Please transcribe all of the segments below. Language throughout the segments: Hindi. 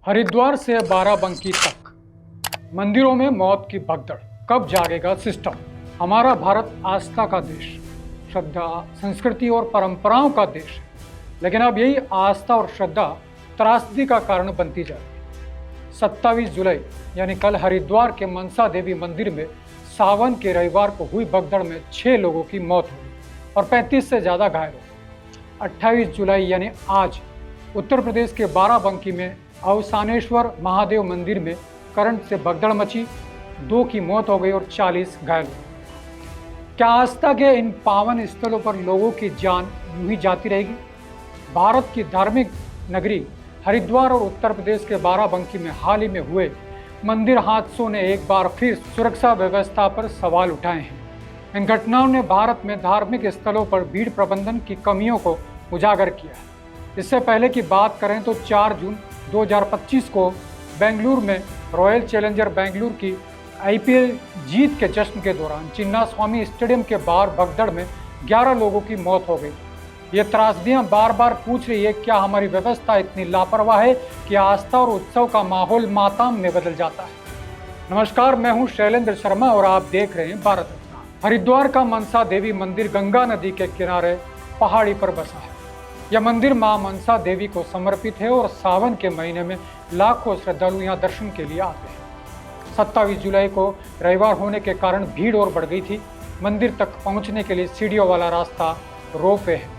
हरिद्वार से बाराबंकी तक मंदिरों में मौत की भगदड़, कब जागेगा सिस्टम। हमारा भारत आस्था का देश, श्रद्धा, संस्कृति और परंपराओं का देश है, लेकिन अब यही आस्था और श्रद्धा त्रासदी का कारण बनती जा रही है। 27 जुलाई यानी कल हरिद्वार के मनसा देवी मंदिर में सावन के रविवार को हुई भगदड़ में 6 लोगों की मौत हुई और 35 से ज्यादा घायल हो गए। 28 जुलाई यानी आज उत्तर प्रदेश के बाराबंकी में अवसानेश्वर महादेव मंदिर में करंट से भगदड़ मची, 2 की मौत हो गई और 40 घायल हुए। क्या आस्था के इन पावन स्थलों पर लोगों की जान यूं ही जाती रहेगी? भारत की धार्मिक नगरी हरिद्वार और उत्तर प्रदेश के बाराबंकी में हाल ही में हुए मंदिर हादसों ने एक बार फिर सुरक्षा व्यवस्था पर सवाल उठाए हैं। इन घटनाओं ने भारत में धार्मिक स्थलों पर भीड़ प्रबंधन की कमियों को उजागर किया है। इससे पहले की बात करें तो 4 जून 2025 को बेंगलुरु में रॉयल चैलेंजर बेंगलुरु की IPL जीत के जश्न के दौरान चिन्नास्वामी स्टेडियम के बाहर भगदड़ में 11 लोगों की मौत हो गई। ये त्रासदियां बार बार पूछ रही है, क्या हमारी व्यवस्था इतनी लापरवाह है कि आस्था और उत्सव का माहौल मातम में बदल जाता है। नमस्कार, मैं हूं शैलेंद्र शर्मा और आप देख रहे हैं भारत रत्न। हरिद्वार का मनसा देवी मंदिर गंगा नदी के किनारे पहाड़ी पर बसा है। यह मंदिर मां मनसा देवी को समर्पित है और सावन के महीने में लाखों श्रद्धालु यहाँ दर्शन के लिए आते हैं। 27 जुलाई को रविवार होने के कारण भीड़ और बढ़ गई थी। मंदिर तक पहुंचने के लिए सीढ़ियों वाला रास्ता रोपवे है,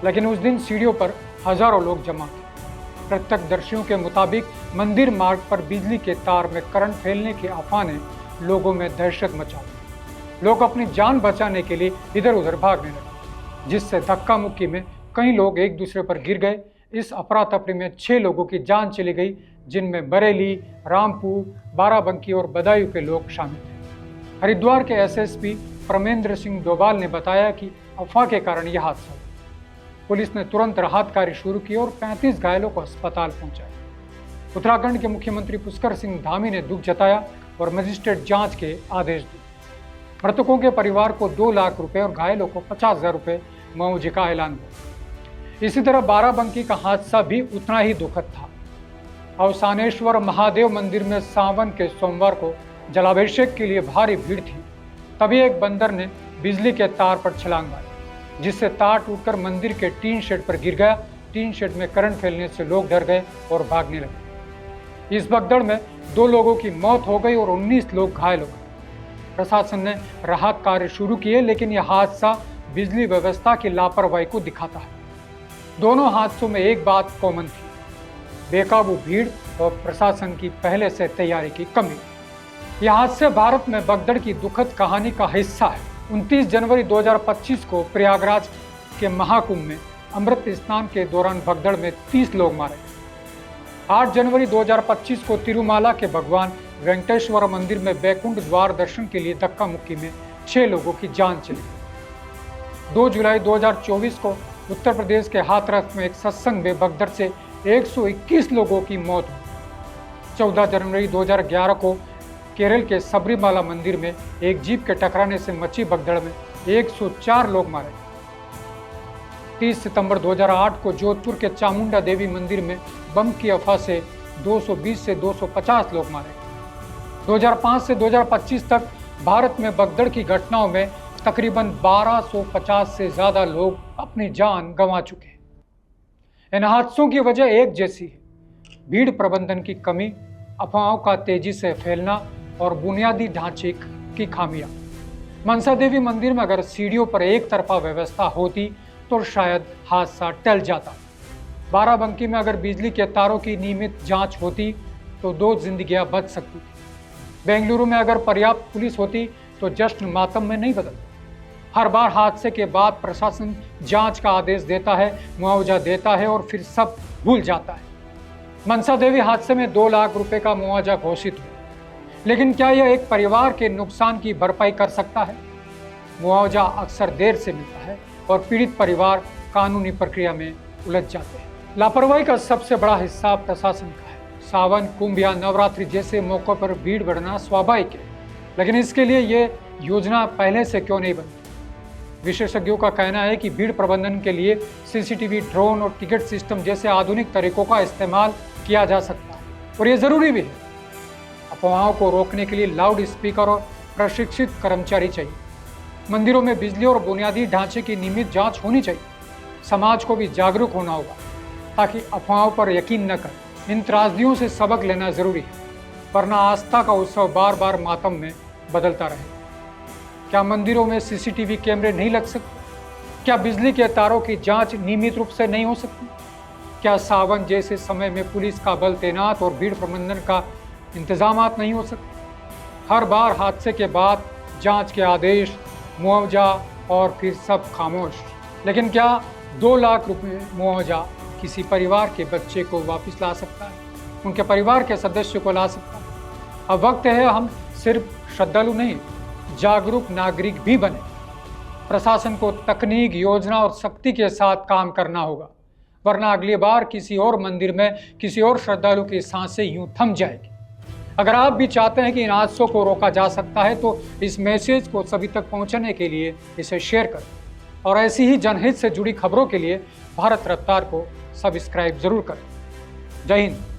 लेकिन उस दिन सीढ़ियों पर हजारों लोग जमा थे। प्रत्यक्षदर्शियों के मुताबिक मंदिर मार्ग पर बिजली के तार में करंट फैलने की अफवाह ने लोगों में दहशत मचा दी। लोग अपनी जान बचाने के लिए इधर उधर भागने लगे, जिससे धक्का मुक्की में कई लोग एक दूसरे पर गिर गए। इस अफरा तफरी में 6 लोगों की जान चली गई, जिनमें बरेली, रामपुर, बाराबंकी और बदायूं के लोग शामिल थे। हरिद्वार के SSP परमेंद्र सिंह डोभाल ने बताया कि अफवाह के कारण यह हादसा हुआ। पुलिस ने तुरंत राहत कार्य शुरू की और 35 घायलों को अस्पताल पहुंचाया। उत्तराखंड के मुख्यमंत्री पुष्कर सिंह धामी ने दुख जताया और मजिस्ट्रेट जांच के आदेश दिए। मृतकों के परिवार को 2 लाख रुपए और घायलों को 50,000 रुपए मुआवजे का ऐलान हुआ। इसी तरह बाराबंकी का हादसा भी उतना ही दुखद था। अवसानेश्वर महादेव मंदिर में सावन के सोमवार को जलाभिषेक के लिए भारी भीड़ थी। तभी एक बंदर ने बिजली के तार पर छलांग मारी, जिससे तार टूटकर मंदिर के टीन शेड पर गिर गया। टीन शेड में करंट फैलने से लोग डर गए और भागने लगे। इस भगदड़ में 2 लोगों की मौत हो गई और 19 लोग घायल हो गए। प्रशासन ने राहत कार्य शुरू किए, लेकिन यह हादसा बिजली व्यवस्था की लापरवाही को दिखाता है। दोनों हादसों में एक बात कॉमन थी, बेकाबू भीड़ और प्रशासन की पहले से तैयारी की कमी। यह हादसे भारत में भगदड़ की दुखद कहानी का हिस्सा है। 29 जनवरी 2025 को प्रयागराज के महाकुंभ में अमृत स्नान के दौरान भगदड़ में 30 लोग मारे गए। 8 जनवरी 2025 को तिरुमाला के भगवान वेंकटेश्वर मंदिर में बैकुंठ द्वार दर्शन के लिए धक्का मुक्की में 6 लोगों की जान चली गई। 2 जुलाई 2024 को उत्तर प्रदेश के हाथरस में एक सत्संग में भगदड़ से 121 लोगों की मौत हुई। 14 जनवरी 2011 को केरल के सबरीमाला मंदिर में एक जीप के टकराने से मची भगदड़ में 104 लोग मारे गए। 30 सितंबर 2008 को जोधपुर के चामुंडा देवी मंदिर में बम की अफवाह से 220 से 250 लोग मारे गए। 2005 से 2025 तक भारत में भगदड़ की घटनाओं में तकरीबन 1250 से ज्यादा लोग अपनी जान गंवा चुके हैं। इन हादसों की वजह एक जैसी है, भीड़ प्रबंधन की कमी, अफवाहों का तेजी से फैलना और बुनियादी ढांचे की खामियां। मनसा देवी मंदिर में अगर सीढ़ियों पर एक तरफा व्यवस्था होती तो शायद हादसा टल जाता। बाराबंकी में अगर बिजली के तारों की नियमित जांच होती तो 2 जिंदगियां बच सकती थी। बेंगलुरु में अगर पर्याप्त पुलिस होती तो जश्न मातम में नहीं बदलता। हर बार हादसे के बाद प्रशासन जांच का आदेश देता है, मुआवजा देता है और फिर सब भूल जाता है। मनसा देवी हादसे में 2 लाख रुपए का मुआवजा घोषित हुआ, लेकिन क्या यह एक परिवार के नुकसान की भरपाई कर सकता है? मुआवजा अक्सर देर से मिलता है और पीड़ित परिवार कानूनी प्रक्रिया में उलझ जाते हैं। लापरवाही का सबसे बड़ा हिस्सा प्रशासन का है। सावन, कुंभ या नवरात्रि जैसे मौकों पर भीड़ बढ़ना स्वाभाविक है, लेकिन इसके लिए ये योजना पहले से क्यों नहीं बनती? विशेषज्ञों का कहना है कि भीड़ प्रबंधन के लिए सीसीटीवी, ड्रोन और टिकट सिस्टम जैसे आधुनिक तरीकों का इस्तेमाल किया जा सकता है और ये जरूरी भी है। अफवाहों को रोकने के लिए लाउड स्पीकर और प्रशिक्षित कर्मचारी चाहिए। मंदिरों में बिजली और बुनियादी ढांचे की नियमित जांच होनी चाहिए। समाज को भी जागरूक होना होगा ताकि अफवाहों पर यकीन न करें। इन त्रासदियों से सबक लेना जरूरी है, वरना आस्था का उत्सव बार बार मातम में बदलता रहे। क्या मंदिरों में सीसीटीवी कैमरे नहीं लग सकते? क्या बिजली के तारों की जांच नियमित रूप से नहीं हो सकती? क्या सावन जैसे समय में पुलिस का बल तैनात और भीड़ प्रबंधन का इंतजामात नहीं हो सकते? हर बार हादसे के बाद जांच के आदेश, मुआवजा और फिर सब खामोश। लेकिन क्या 2 लाख रुपए मुआवजा किसी परिवार के बच्चे को वापस ला सकता है? उनके परिवार के सदस्य को ला सकता है? अब वक्त है हम सिर्फ श्रद्धालु नहीं, जागरूक नागरिक भी बने। प्रशासन को तकनीक, योजना और शक्ति के साथ काम करना होगा, वरना अगली बार किसी और मंदिर में किसी और श्रद्धालु की सांसें यूं थम जाएगी। अगर आप भी चाहते हैं कि इन हादसों को रोका जा सकता है तो इस मैसेज को सभी तक पहुंचाने के लिए इसे शेयर करें और ऐसी ही जनहित से जुड़ी खबरों के लिए भारत रफ्तार को सब्सक्राइब जरूर करें। जय हिंद।